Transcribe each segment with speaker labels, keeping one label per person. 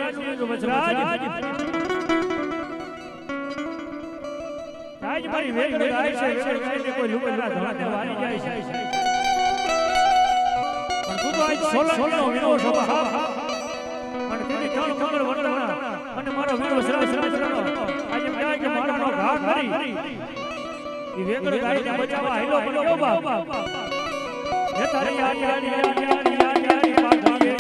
Speaker 1: આજ મારી વેગડ ગાય છે વેગડ ગાયને કોઈ લુકારા ધડા દેવાની જાય છે પણ તું તો આજ સોલનો વીરો છો બાપ અને તેની ત્રણ મંગળ વરદાણા અને મારો વીરો શ્રાવ આજે કહે કે મારાનો ઘા કરી એ વેગડ ગાયને બચાવવા હેલો પડ્યો બાપ હે તારી યારી પાઘડીએ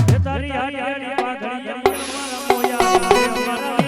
Speaker 1: હે તારી યારી પાઘડીએ મારા મોયા મારા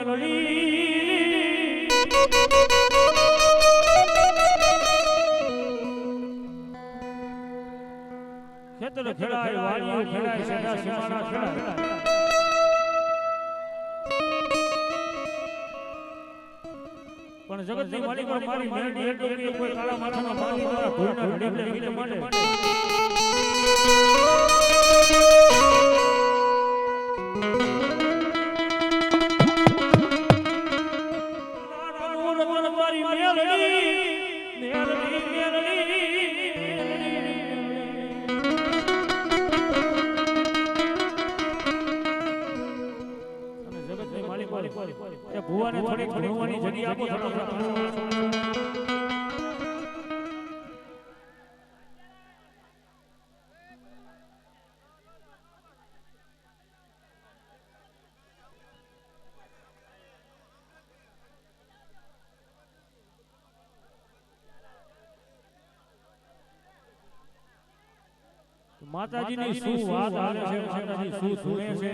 Speaker 1: મેલડી ખેતર ખેડાય વાડીઓ ખેડાય સેડા સીમાડા ખેડાય પણ જગતની માલિક મારી મેલડી એટલું કે કોઈ કાળા માથાનો માલી મારા ભૂલના ઢીબલે ગીત માટે મારી મેલડી ભુવાને થોડી ભણવાની જગ્યા આપો માતાજીની શું વાત આવે છે માતાજી શું સુણે છે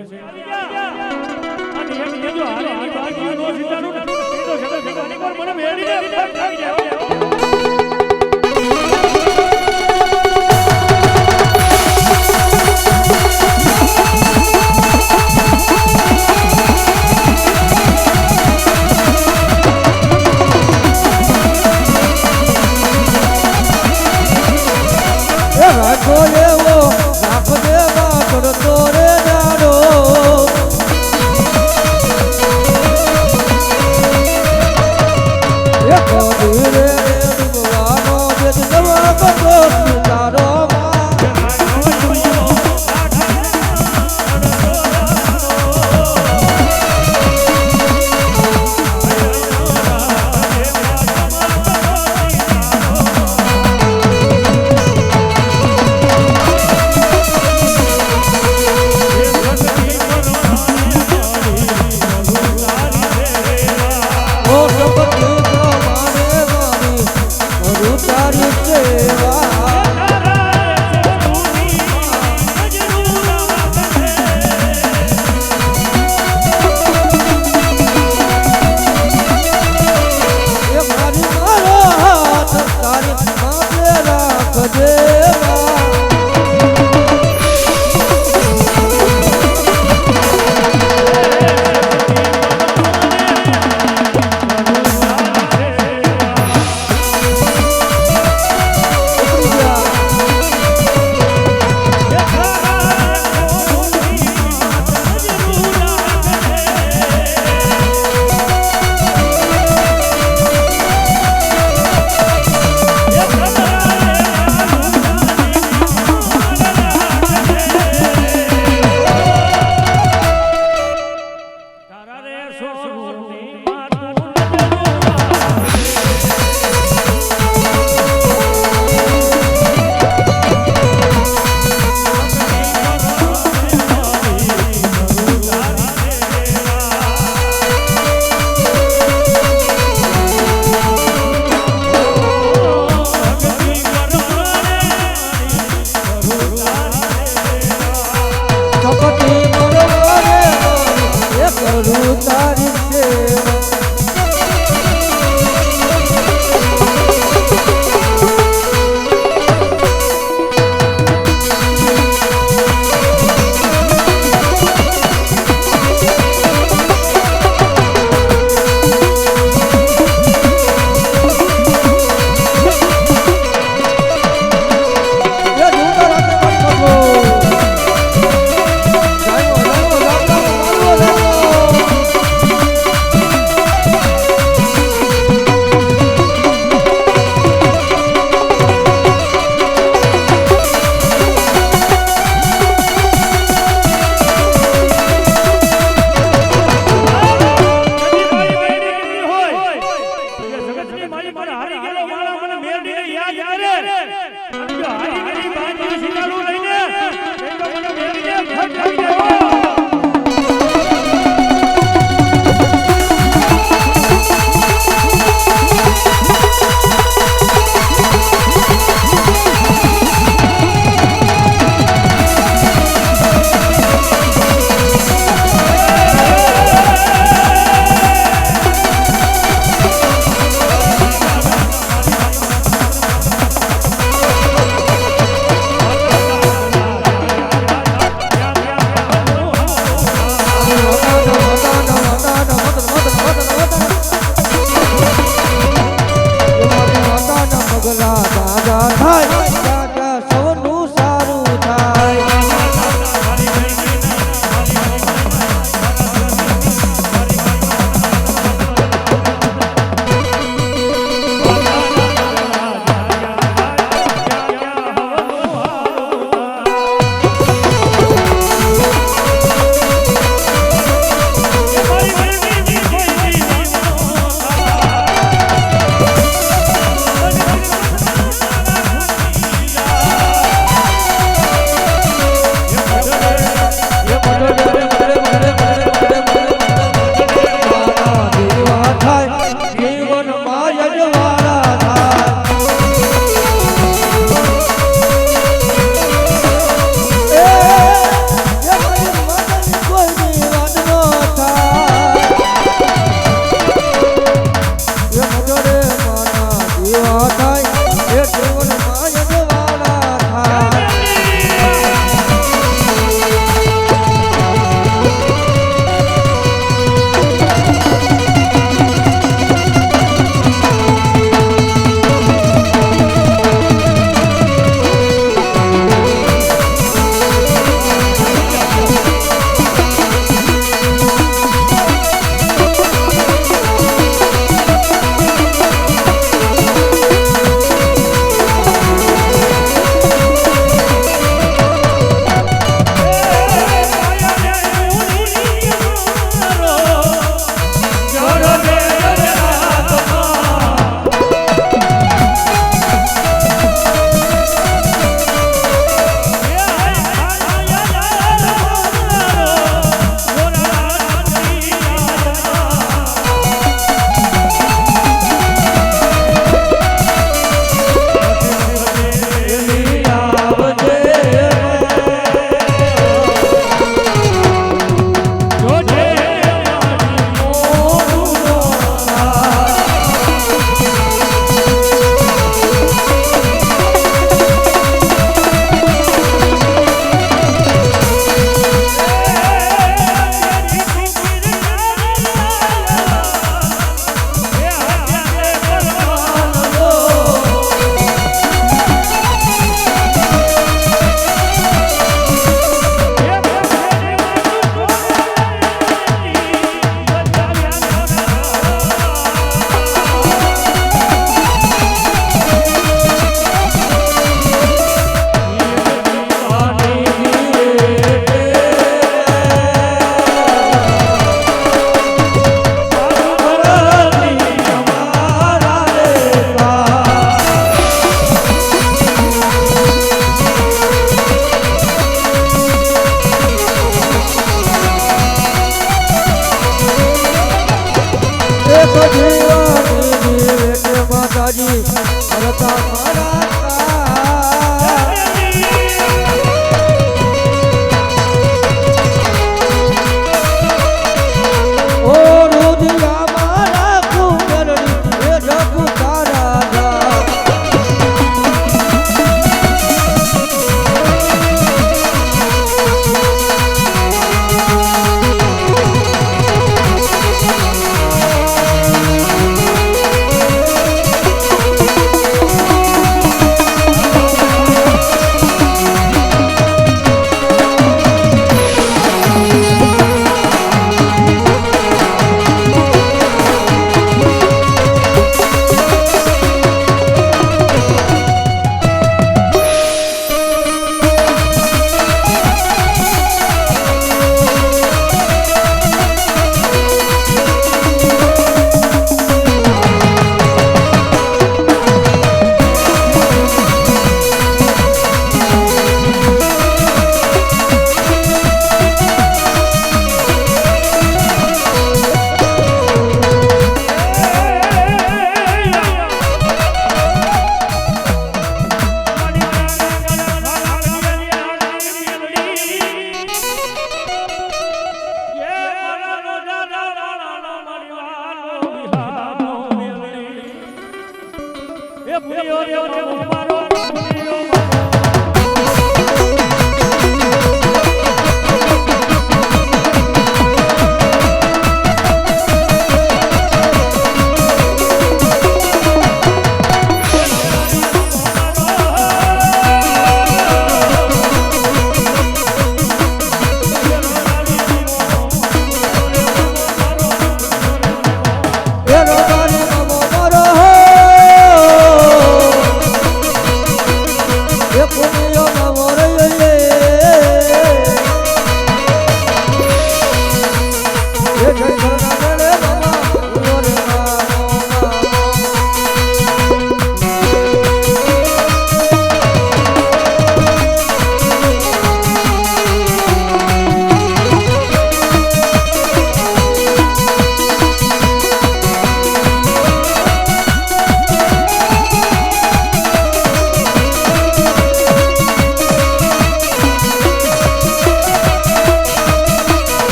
Speaker 1: અને એમ કેજો હાલે આ બાકી નો સીતાનું તો જગત જગતની પર મને મેળવી દે આવી જાવ
Speaker 2: ધીરે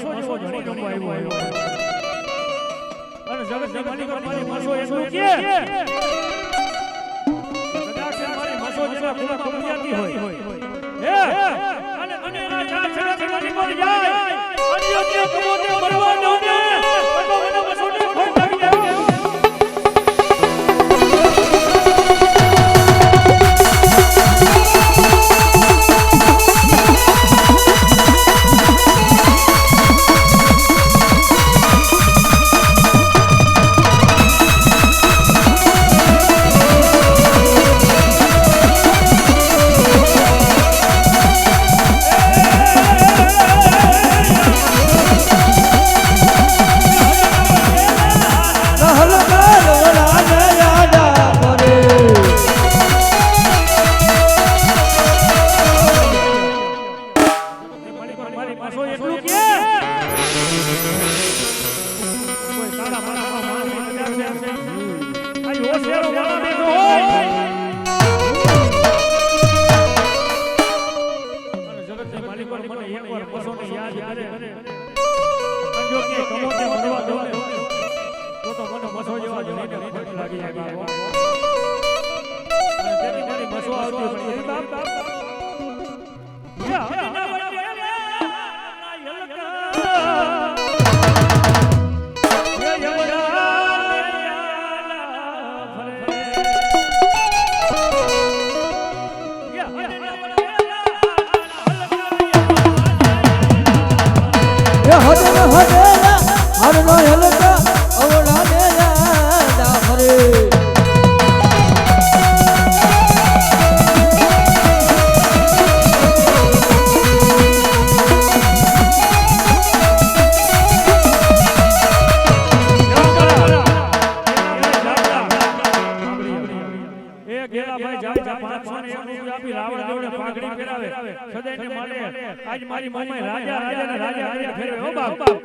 Speaker 1: મસો જેવો ધણી રમવા આવ્યો અને જગતના માલિક મારી મસો એટલું કે કદાચ મારી મસો જેવા કુળમાં પૂજાતી હોય હે અને એના ચાર છોકરાની મરી જાય અન્ય તે કમોતે મરવા દો ને તો મને મસોને ખોટ લાગી જાય आज मारी मोमाई राजा राजा ने राजा राजा फेरे ओ बाप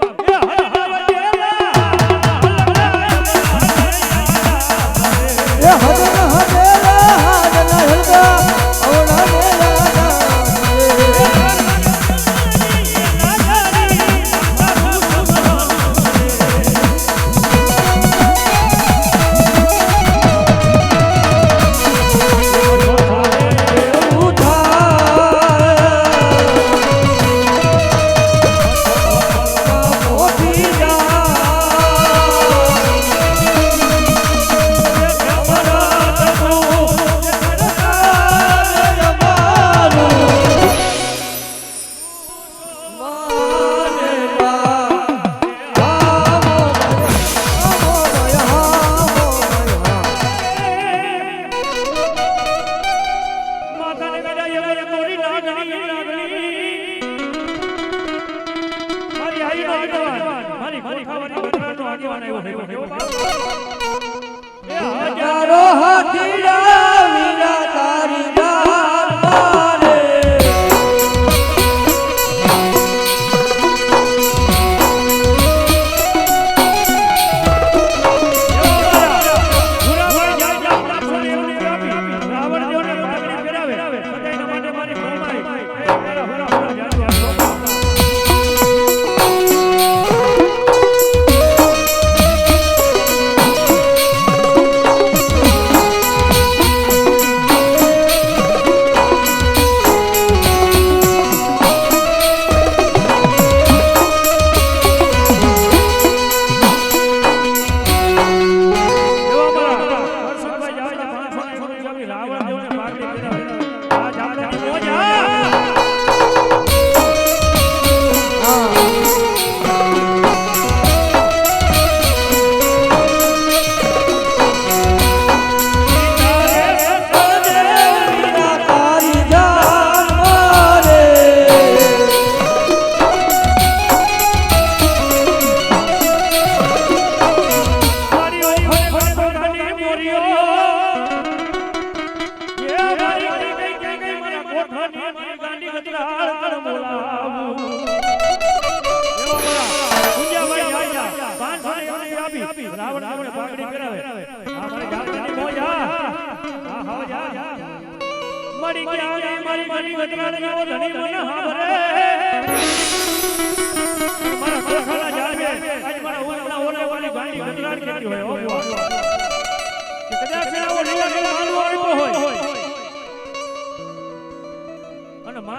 Speaker 1: મારી ગતરાને ધણી મને હાભરે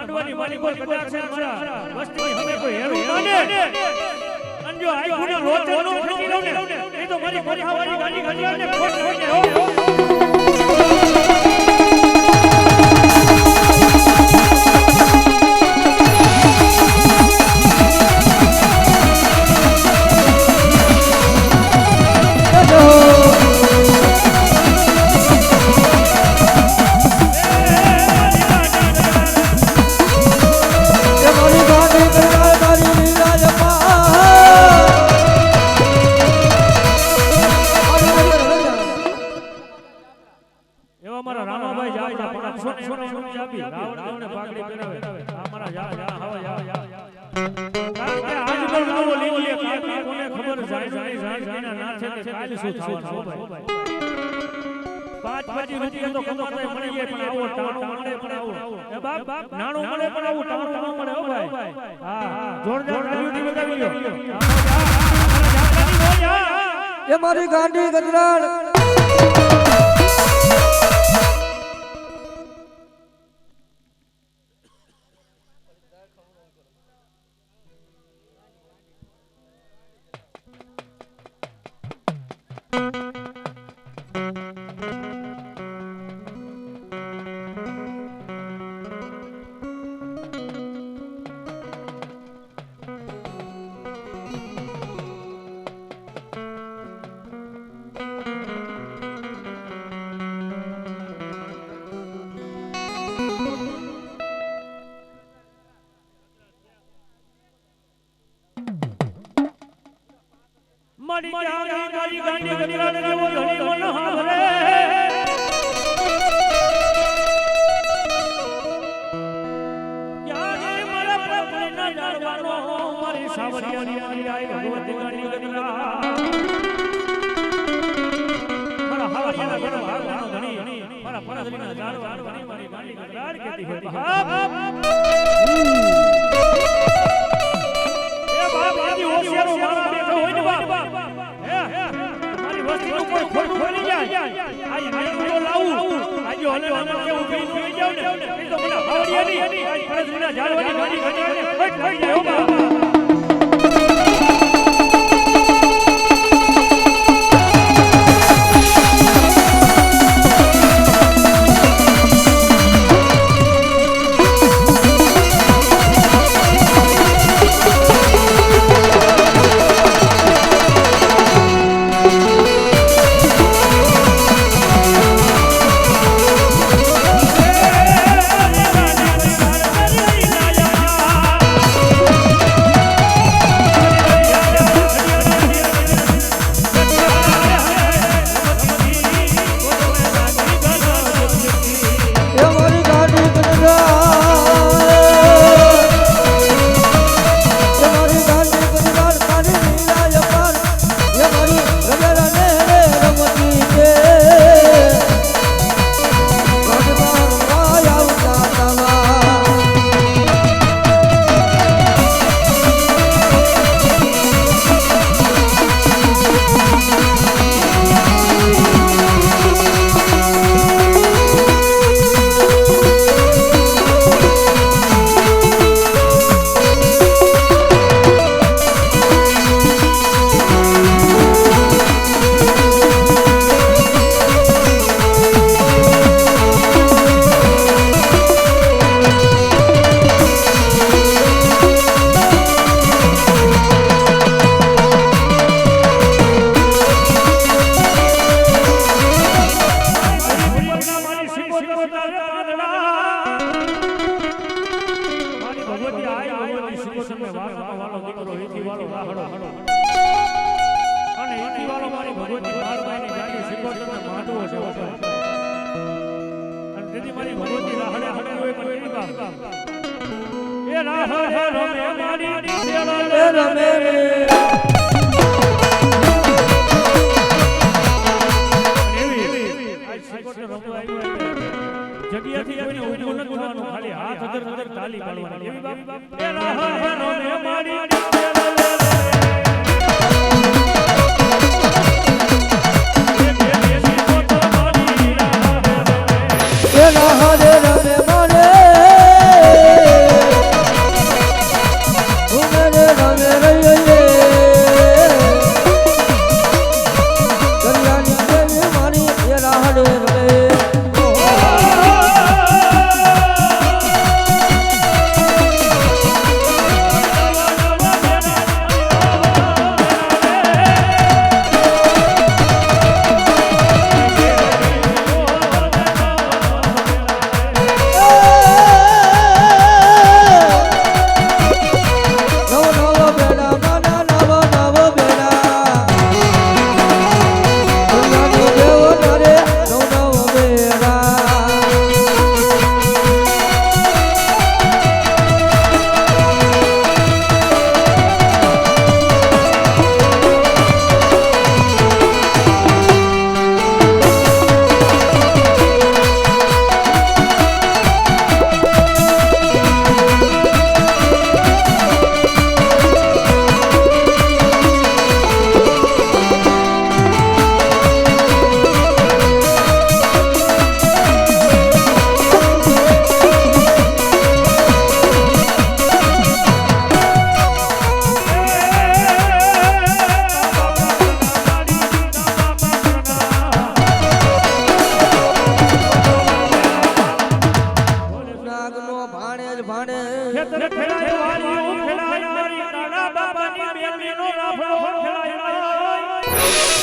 Speaker 1: માંડવાની મારી કોઈ કદાચ છે મારા વસ્તી હવે કોઈ હેરું માને અંજો આઈ ગુને લોચન નો ફેટી લઉં ને એ તો મારી કોઠાવાળી ગાડી ઘડિયાળને ખોટ ખોટે હો
Speaker 2: મારી ગાંડી ગજરાડ
Speaker 1: મારી ગાડી ગાંડી ગજરાડ જેવો ધણી મન હાવરે યાર મારા પ્રભુ ના જાણવાનો મારી સાવરિયાની આઈ ભગવતી ગાડી ગજરાડ મારા હાવરિયાના ઘર ભાગવાનો ધણી મારા પરદરીના જાણવાનો ધણી મારી ગાડી ગજરાડ કહેતી હતી એ બાપ આજી હોશિયારો મારા બેઠો હોય ને બાપ કોઈ ખોટું બની જાય આજ મેં લાવું આજો હલે હલે કે ઊભી થઈ જાવ ને એ તો મને ભાવડિયાની આજ પરસના ઝાડવાની ગાડી ગાડીને ફટ ફટ જાય હો બાબા
Speaker 2: હરે રમે મને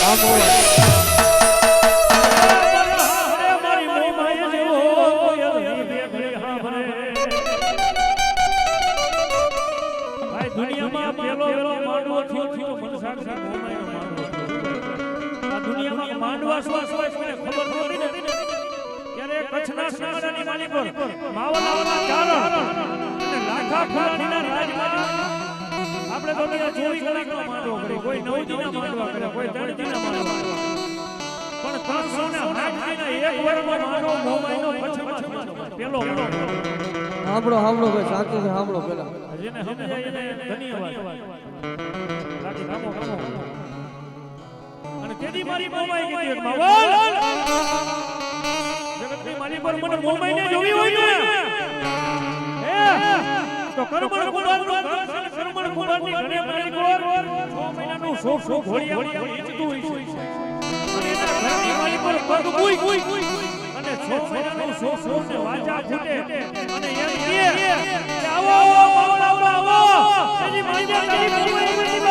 Speaker 2: આ બોલ
Speaker 1: દુનિયામાં પેલો માંડવો થયો મનસાક્ષી મોમાઈનો માંડવો થયો. આ દુનિયામાં માંડવા શ્વાસ કોઈને ખબર નહોતી ને ત્યારે કચ્છના સનાડાની માલી પર માવલાના ચારણ અને લાખા ફુલાણીના રાજમાં આપણે તો ત્યાં 24 કલાકનો માંડવો કર્યો, કોઈ 9 દીના માંડવા કર્યા, કોઈ 3 દીના માંડવા કર્યા, પણ 360 દીના એક વર્ષનો માંડવો મોમાઈનો કચ્છમાં થયો પેલો.
Speaker 2: સાંભળો સાંભળો ભાઈ શાંતિથી સાંભળો પેલા
Speaker 1: જેને સમજાય એને ધન્યવાદ. બાકી કામો અને તેદી મારી મોમાઈ કીધી માવલ જગતની માલી પર મને મોમાઈને જોવી હોય ને તો કરમણ કુમારનો કરમણ કુમારની ઘરે મારી કોર 6 મહિનાનું શોખ ઘોડિયા ઈચતું હોય છે અને એના ઘરની માલી પર પગ ગુઈ અને 6 મહિનાનું શોખ ને વાજા ફૂટે અને એમ કે આવો આવો તેની માઈને તારી મોમાઈ બની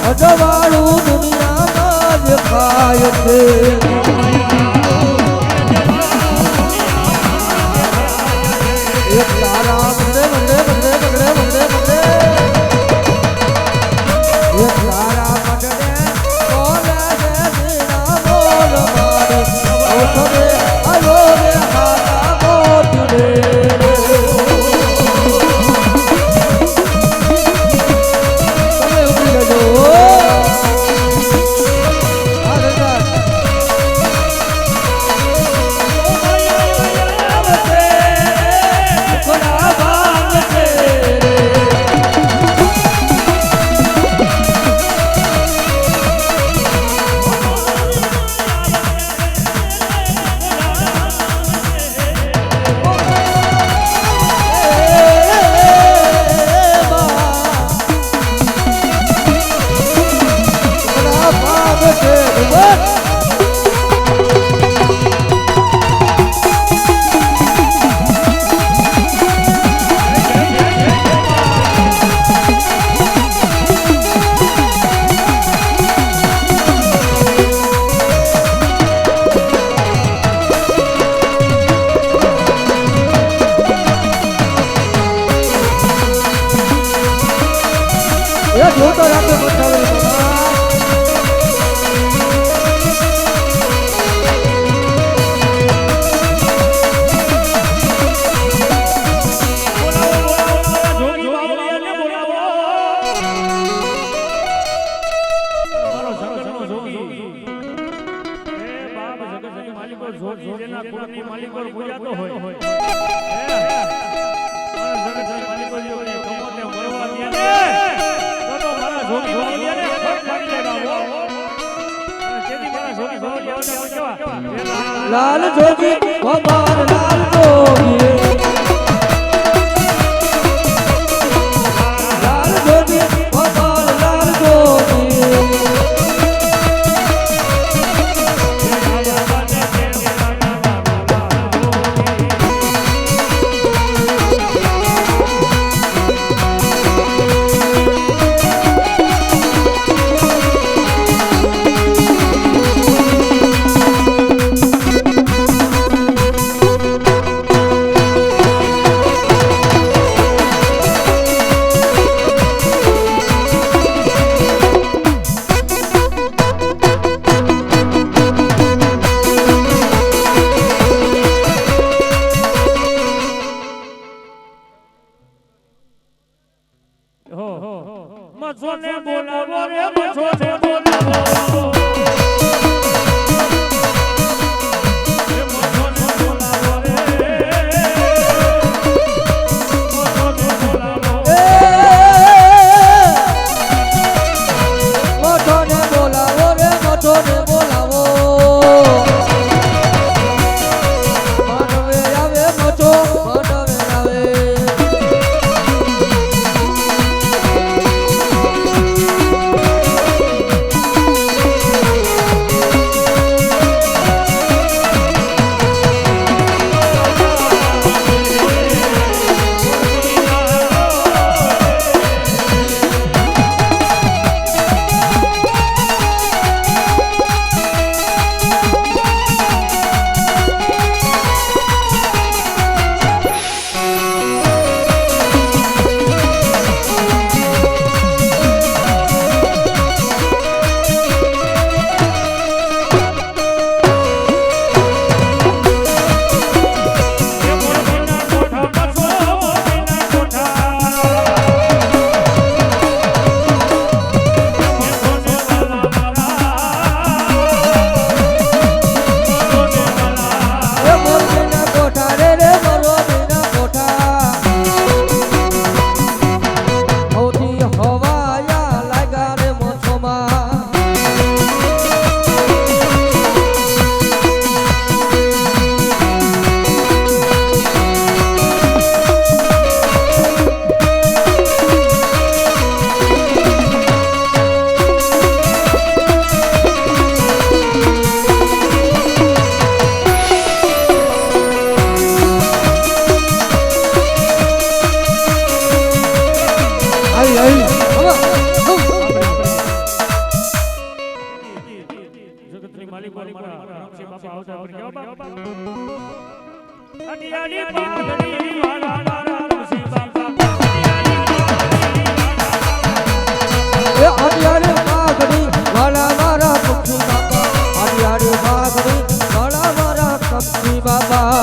Speaker 2: અજવાળું દુનિયામાં જ ખાય છે એક તારા બગડે બગડે બગડે બગડે બગડે બગડે એક તારા બગડે બોલે છે દીના બોલ મારે અવસરે આયો રે હાથા મોટ રે જોતો રાખે બતાવે લાલ જોગી ભગવાન લાલ જોગી લાલ જોગી ભગવાન લાલ જોગી
Speaker 1: મચોને બોલાવો રે મચોને બોલાવો મોટોને બાપા આવતા પણ કેવા બાપા અડિયાળી પાઘડી વાળા મારા તુલસી બાપા
Speaker 2: અડિયાળી પાઘડી વાળા મારા તુલસી બાપા અડિયાળી પાઘડી વાળા મારા તુલસી બાપા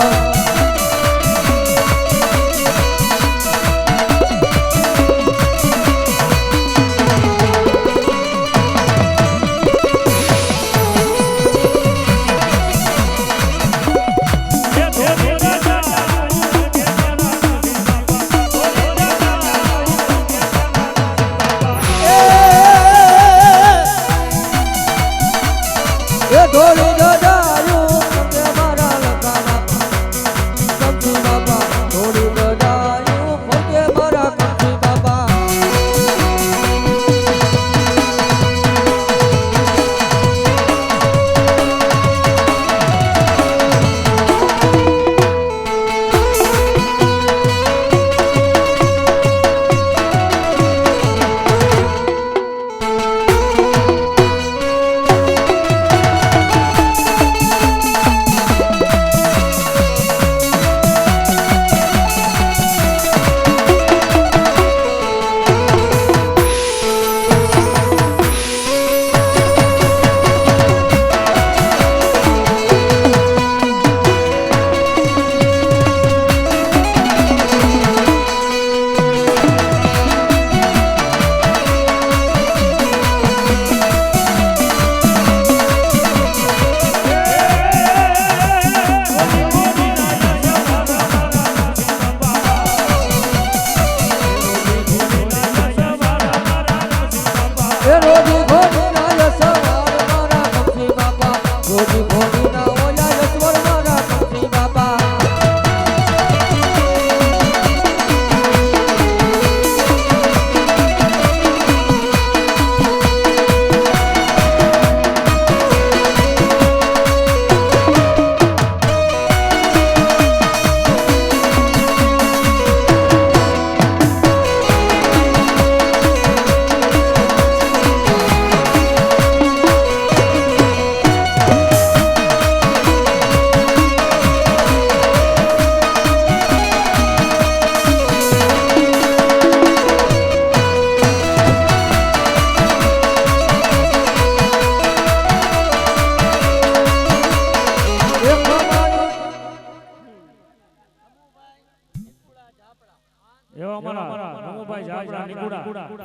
Speaker 1: એવા અમારા રમુભાઈ જાજા નીકુડા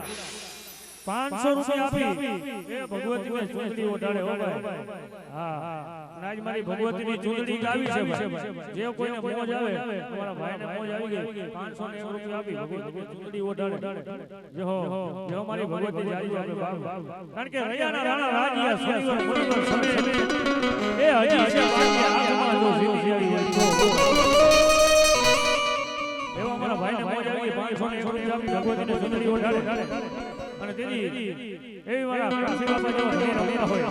Speaker 1: 500 રૂપિયા આપી એ ભગવતીને ચૂંદડી ઓઢાડે હો ભાઈ. હા આજ મારી ભગવતીની ચૂંદડી ગાવી છે ભાઈ. જે કોઈને મોજ આવે તમારા ભાઈને મોજ આવી ગઈ 500 રૂપિયા આપી ભગવતીની ચૂંદડી ઓઢાડે. જો મારી ભગવતી જાજી આપણે બાપ. કારણ કે રૈયાના રાણા રાજીયા સુનિવર મુનિવર સમય એ હજી છે બાકી આત્મા જો જીવી એવો મારા ભાઈને મોજ આવી 500 રૂપિયા આપી ભગવતીને ચૂંદડી ઓઢાડે. અને તેની એવી મારા કાશી બાપા જેવા ધણી રમતા હોય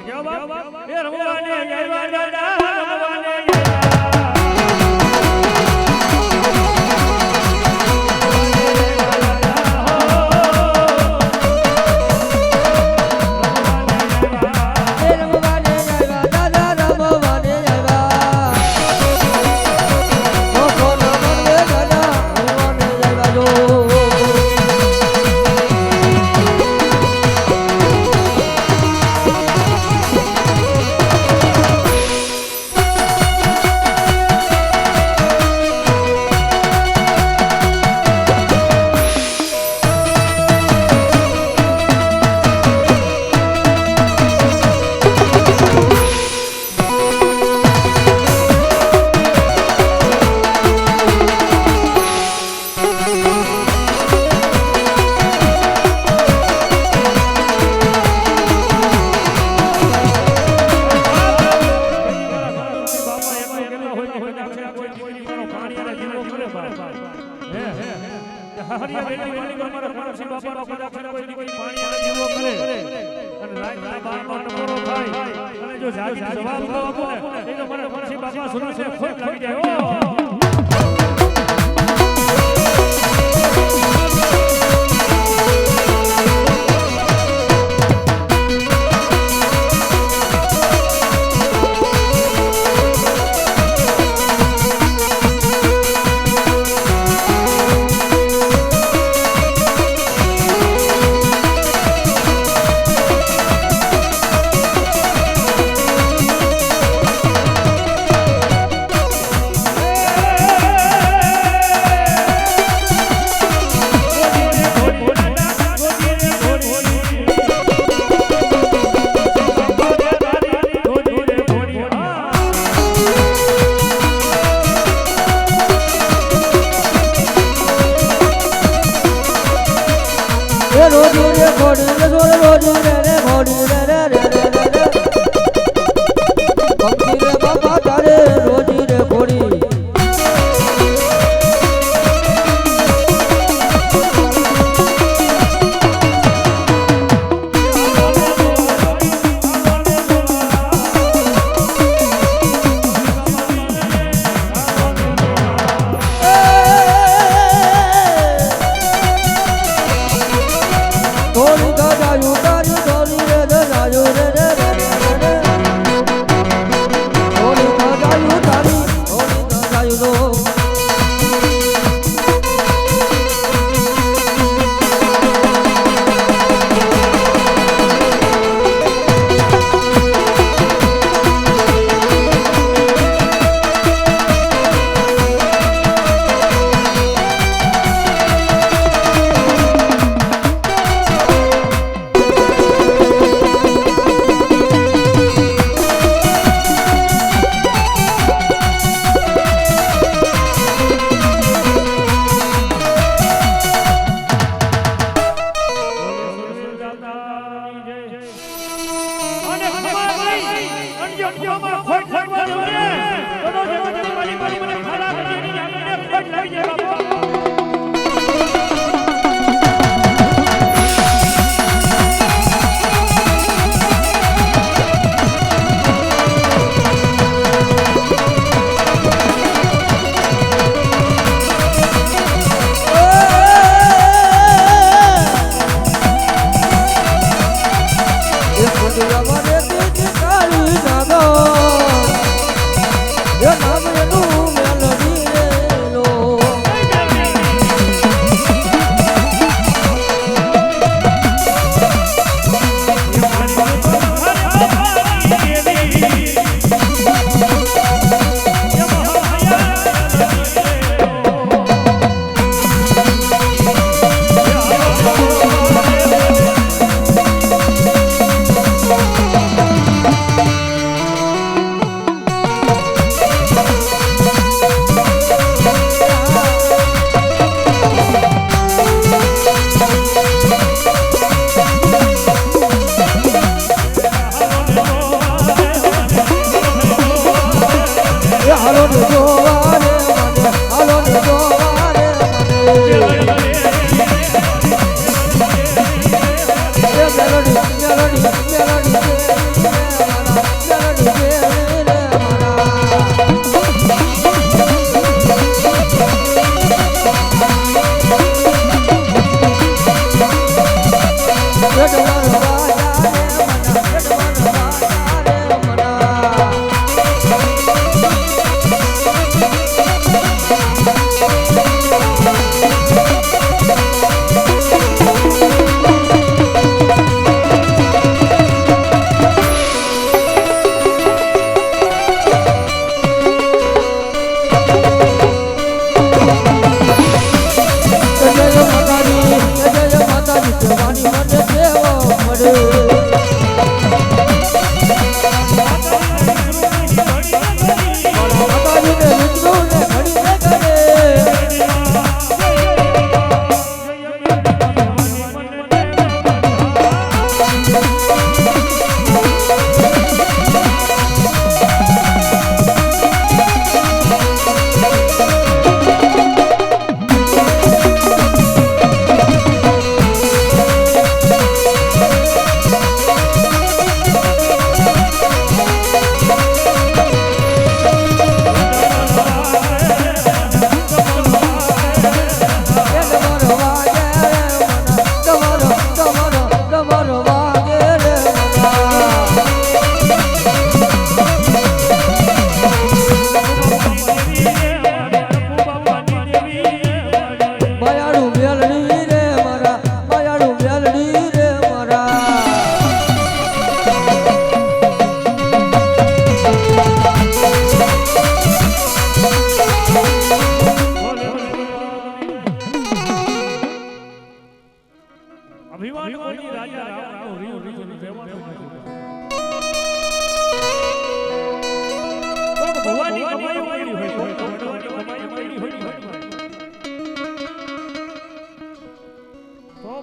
Speaker 1: કેવા બાપ એ રમવાને આવ્યા દાદા રમવાને
Speaker 2: એ રોજી રે ઘોડી રે રોજી રે ઘોડી રે રે રે રે રે પંખી રે બાપા તારે રોજી રે ઘોડી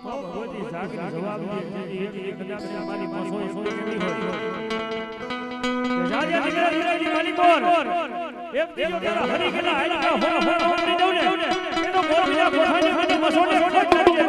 Speaker 1: માં ભગવતી જાગી જવાબ દે છે એ કદાચ મારી મસો સોય કેવી હોય કે જાજે નીકળે મારી કોર એક દીજો તારા હરી ગના હાલ હો ની દઉં ને એ તો મોર બીજા કોઠાની મને મસોને કોટ કરી દે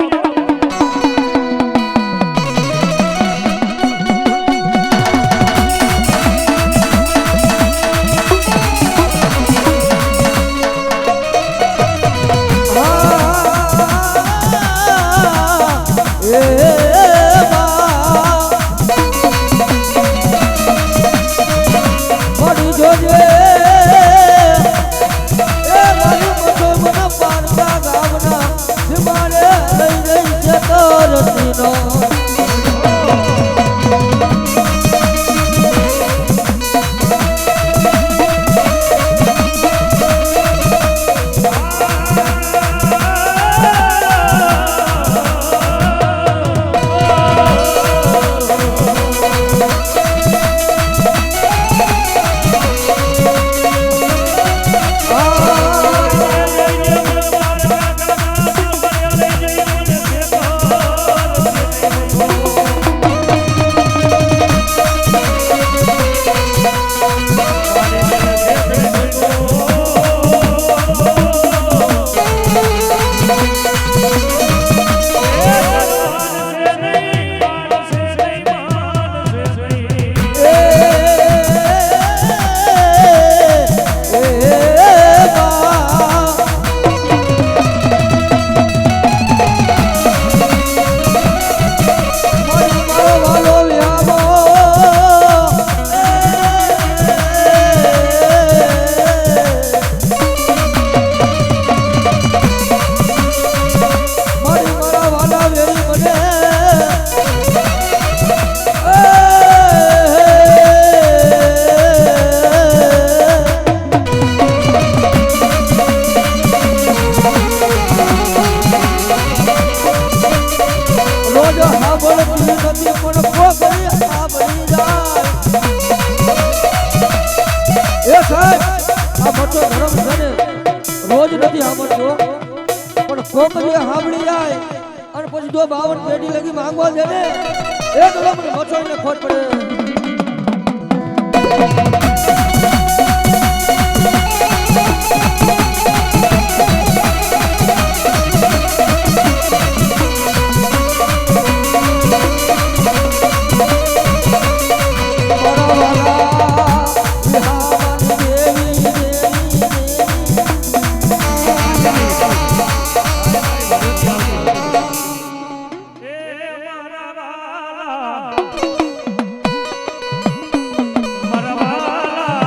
Speaker 1: રોજ નથી સાંભળતો પણ કોકરી સાંભળી જાય અને પછી જો 52 પેઢી લગી માંગવા દે ને એક લમણે મચોઈને ખોટ પડે મારા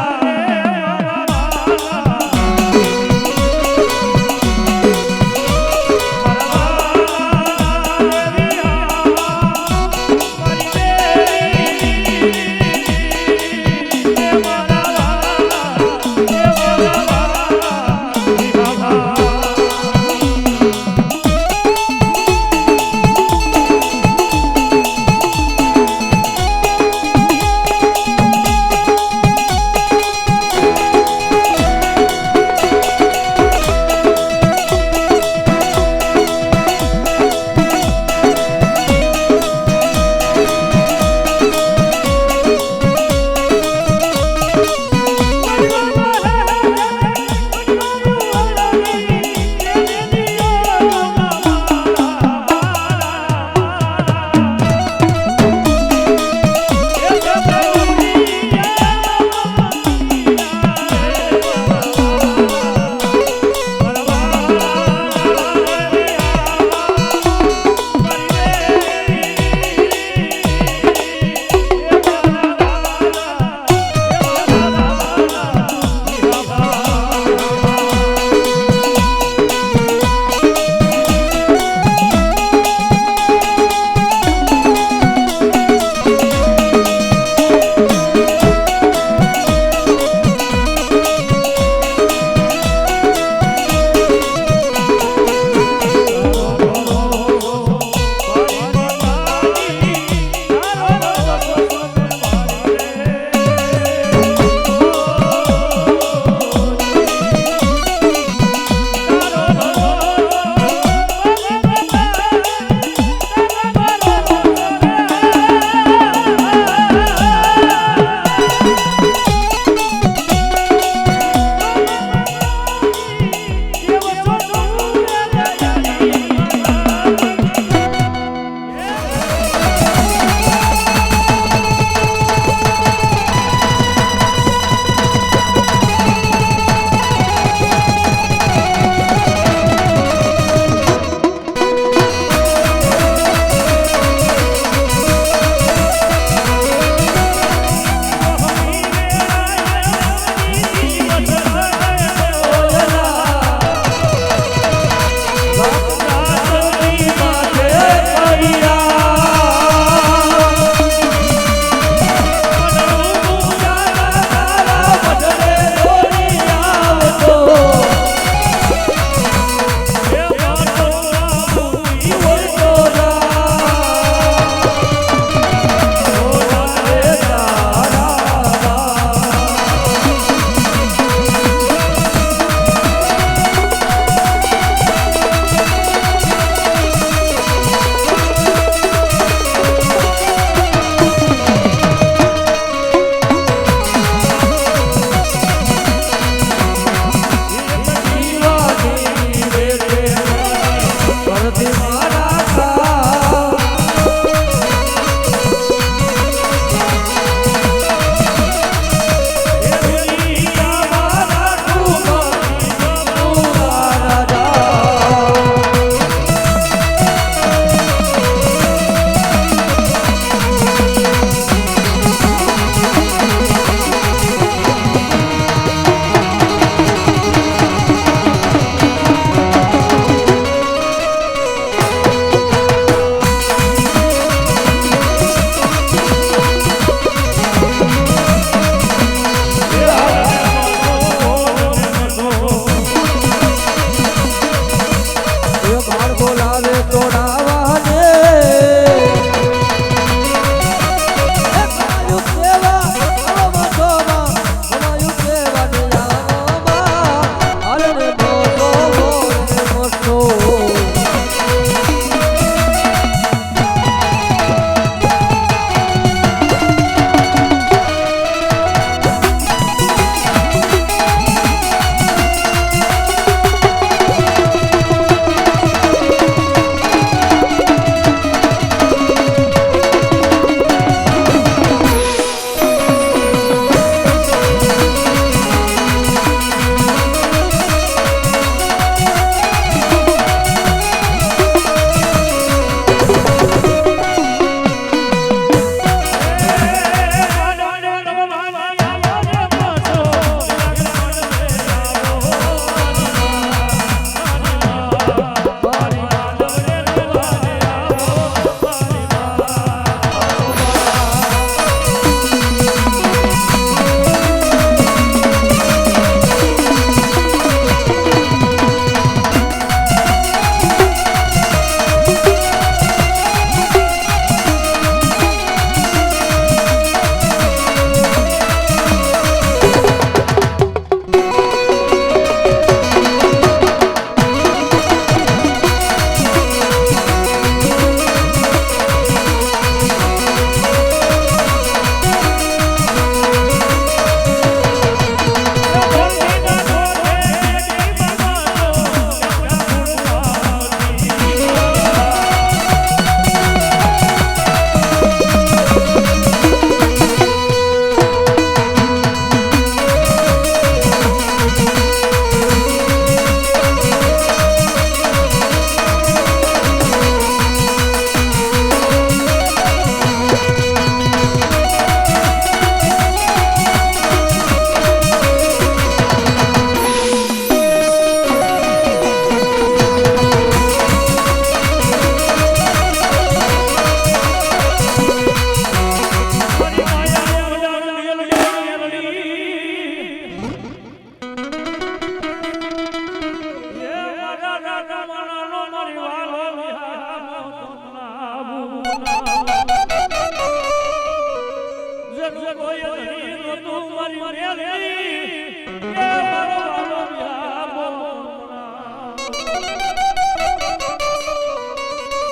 Speaker 1: જનું કોઈ નહીં નહોતું મારી મેલી એ મારો વાલો વ્યાપો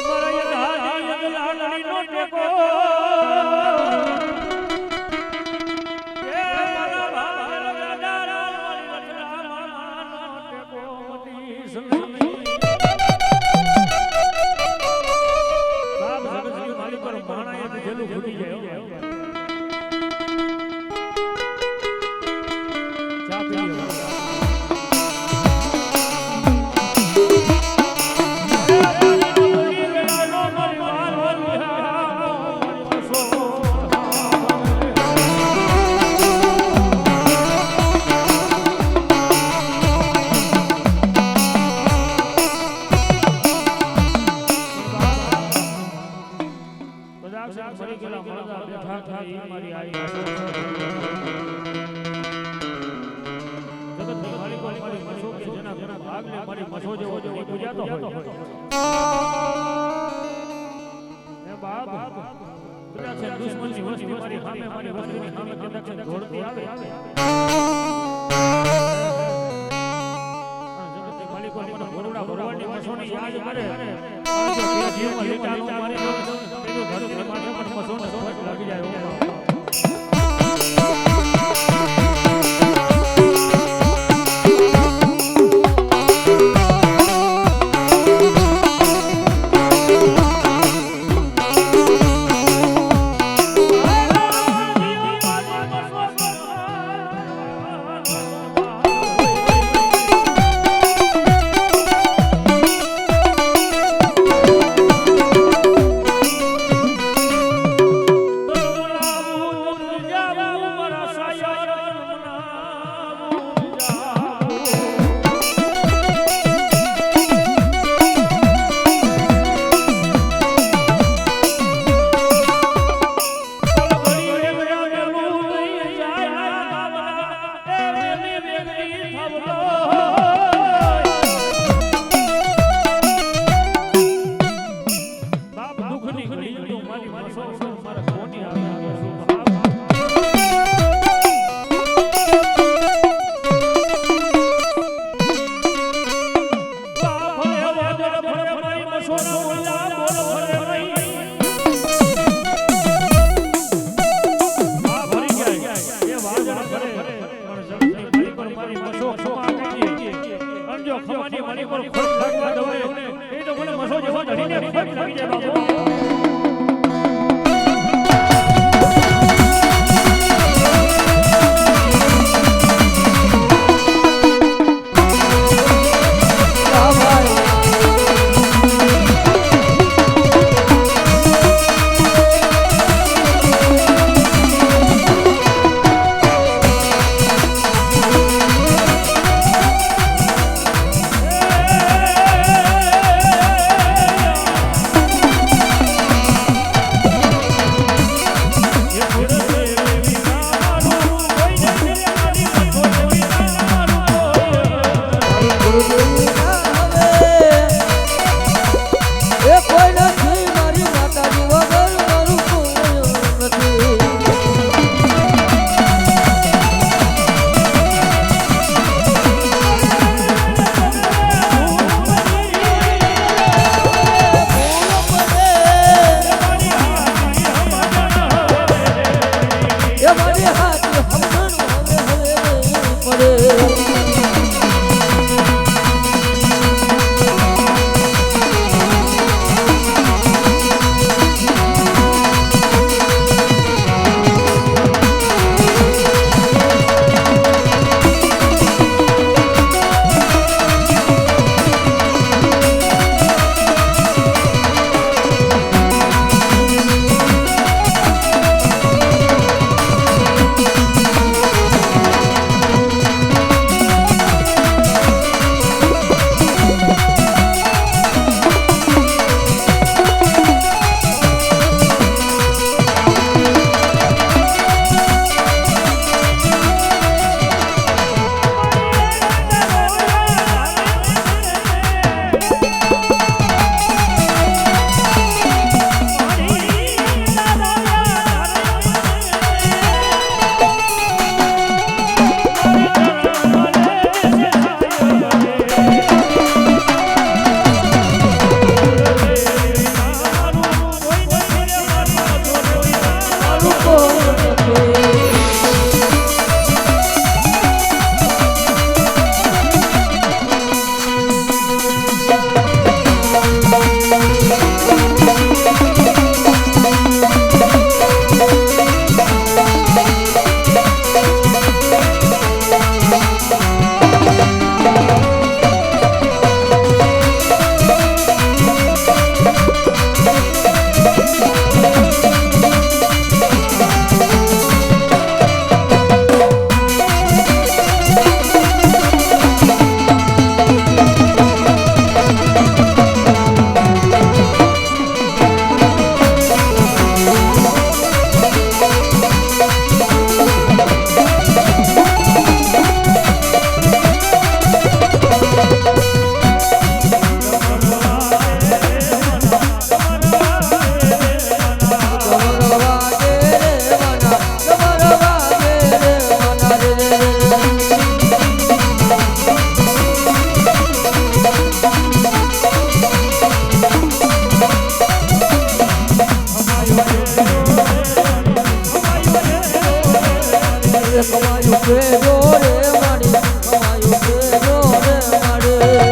Speaker 1: મારા યદાજી લાલડી નો ટેકો એ મારા વાલો દાડા મારી વચરામાં ટેકો મતી સંસની બાપ જગતની માલિક પર માણાએ જેલું ફૂટી જાય ચા પી લ્યો મરી ગયેલા મળદા બેઠા થાય ઈ મારી આઈ જગતની માલિકો મારી મસો કે જેના ઘરના ભાગને મારી મસો જેવો જેવો પૂજાતો હોય એ બાપ બધા છે દુશ્મનની વસ્તી મારી સામે મારી વસ્તીની સામે કદાચ દોડતી આવે જગતની માલિકો મને ભોળડા ભગવાનની મસોની યાદ કરે જો તે જીવમાં લેટાનો મારી તેનો ધરતી માથે પણ મસોનો સોચ લાગી જાય
Speaker 2: પેજો રે માડી કમાયું પેજો રે માડી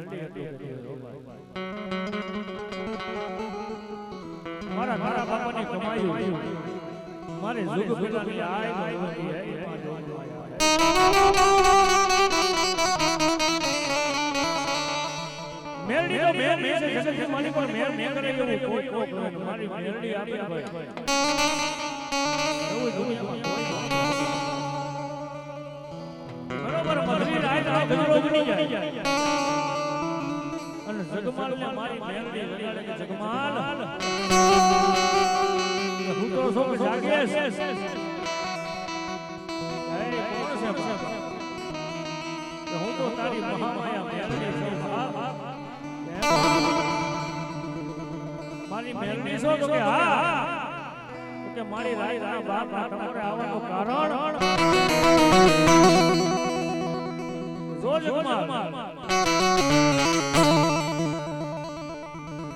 Speaker 1: મેલડી હતી મારા મારા બાપાની કમાયું મારે જુગ પેલાની આય હતી હે મેલડી તો મેં છે જગત મારી પર મેર મેં કરે એવું કોઈ કોક મારી મેલડી આપે ભાઈ બરોબર મધરી રાત આ ગજરો બની જાય અને જગમાલ ને મારી મેલડી વગાડે કે જગમાલ હું તો સો જાગે છે હું તો તારી મહામાયા મેલડી છું મારી મેલડી છો તો કે હા કે મારી રાય ના બાપ ના તમારે આવવાનું કારણ જો જગમાલ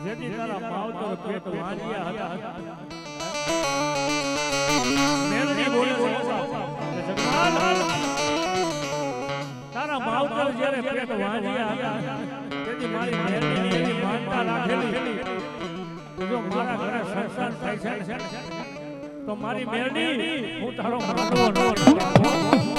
Speaker 1: જેથી તારા માવતર પેટ વાંજ્યા હતા મેલડી બોલે છે જગમાલ તારા માવતર જ્યારે પેટ વાંજ્યા હતા તેથી મારી મેલડીની માનતા રાખેલી જો મારા ઘરે સંસાર થાય છે તો મારી મેલડી હું તારો માંડવો નો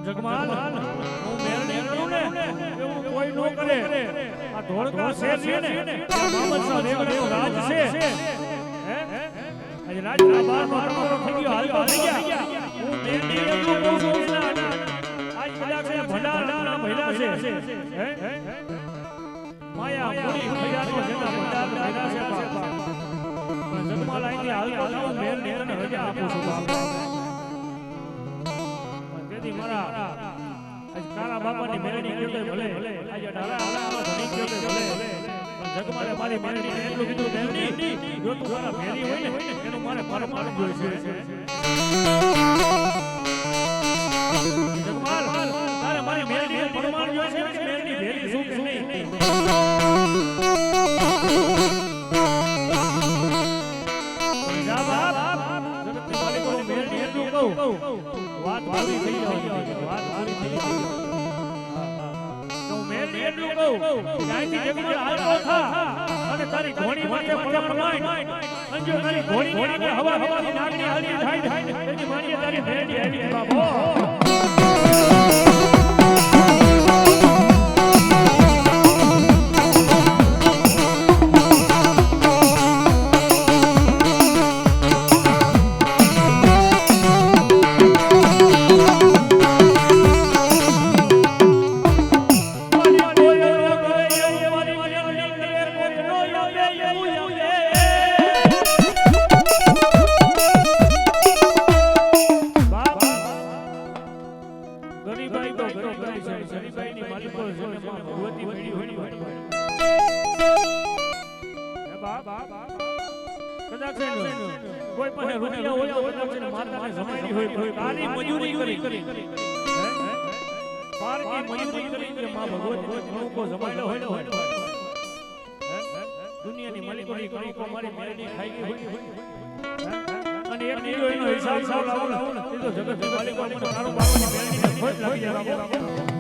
Speaker 1: જગમાલ હું મેલડી કરું ને એવું કોઈ નો કરે આ ધોળકા શેર છે ને મામદ સાહેબ રેવડે રાજ છે હે આજે રાજ ના બાર નો રમતો થઈ ગયો હાલતો થઈ ગયા હું મેલડી એટલું કહું છું ને આજ બધા છે ભંડાર ના મહિલા છે હે માયા પૂરી હજારો જેના ભંડાર મહિલા છે બાપા પણ જગમાલ આઈ હાલતો હું મેલડી તને રજા આપું છું બાપા મારા આજ તારા બાપાની મેલડી કેતો ભલે આજે ડાલા આલા ધણી કેતો ભલે પણ જગમાલે મારી મેલડીને એટલું કીધું મેલડી જો તું મારા ભેરી હોય ને એનું મારે પરમાણ જોઈએ છે જગમાલ તારે મારી મેલડીનું પરમાણ જોઈએ છે કે મેલડી ભેરી શું કે નહીં જા બાપ જગતની માલિક હું મેલડી એટલું કહું વાત પૂરી થઈ જાય વાત પૂરી થઈ જાય તો મેલડી એટલું કહું ત્યાંથી જગમાલ હાલતો થા અને તારી ઘોડી માથે પગ પ્રમાણ અંજો તારી ઘોડી આગળ હવા હવાની નાગણી હાલી થાય તેની માનીએ તારી મેલડી આવી બાબો કોઈ પાસે રૂપિયા હોય તો કદાચ માતાને જમાડી હોય તો તારી મજૂરી કરી પારની મજૂરી કરી કે માં ભગવતી કણકો જમાડ્યો હોય દુનિયાની માલિકોની કણકો મારી મેલડી ખાઈ ગઈ હોય અને એક એનો હિસાબ લાવો એ તો જગત માલિકો મને તારો બાપાની મેલડીને ખોટ લાગી જાય